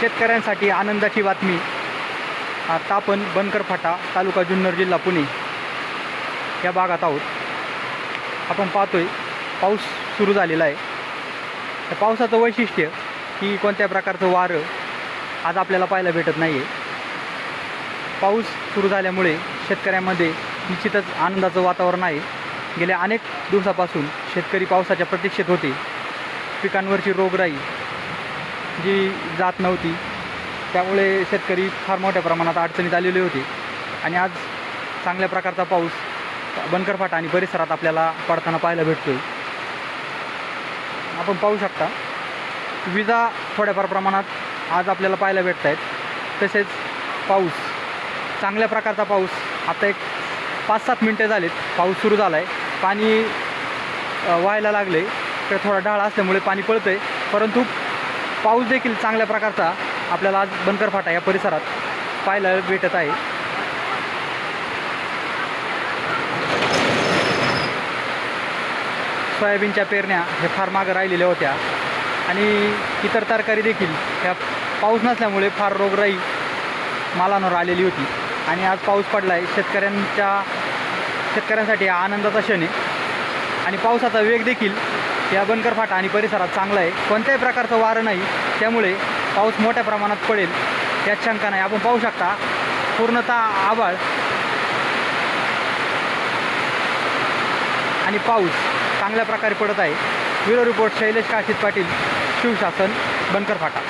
शेतकऱ्यांसाठी आनंदाची बातमी. आता आपण बनकर फाटा, तालुका जुन्नर, जिल्हा पुणे या भागात आहोत. आपण पाहतोय पाऊस सुरू झालेला आहे. त्या पावसाचं वैशिष्ट्य की कोणत्या प्रकारचं वारं आज आपल्याला पाहायला भेटत नाही आहे. पाऊस सुरू झाल्यामुळे शेतकऱ्यांमध्ये निश्चितच आनंदाचं वातावरण आहे. गेल्या अनेक दिवसापासून शेतकरी पावसाच्या प्रतीक्षेत होते. पिकांवरची रोगराई जी जात नव्हती, त्यामुळे शेतकरी फार मोठ्या प्रमाणात अडचणीत आलेले होते. आणि आज चांगल्या प्रकारचा पाऊस बनकर फाटा आणि परिसरात आपल्याला पडताना पाहायला भेटतोय. आपण पाहू शकता विजा थोड्याफार प्रमाणात आज आपल्याला पाहायला भेटत आहेत. तसेच पाऊस, चांगल्या प्रकारचा पाऊस. आता एक 5-7 मिनटं झालेत पाऊस सुरू झाला आहे. पाणी व्हायला लागले तर थोडा ढाळ असल्यामुळे पाणी पळतं आहे, परंतु पाऊस देखील चांगल्या प्रकारचा आपल्याला आज बनकर फाटा या परिसरात पाहायला भेटत आहे. सोयाबीनच्या पेरण्या हे फार मागं राहिलेल्या होत्या आणि इतर तरकारी देखील ह्या पाऊस नसल्यामुळे फार रोगराई मालांवर आलेली होती. आणि आज पाऊस पडला आहे. शेतकऱ्यांसाठी हा आनंदाचा क्षण आहे. आणि पावसाचा वेग देखील या बनकर फाटा आणि परिसरात चांगला आहे. कोणत्याही प्रकारचं वारं नाही, त्यामुळे पाऊस मोठ्या प्रमाणात पडेल यात शंका नाही. आपण पाहू शकता पूर्णतः आभाळ आणि पाऊस चांगल्या प्रकारे पडत आहे. ब्युरो रिपोर्ट शैलेश काशीद पाटील, शिवशासन, बनकर फाटा.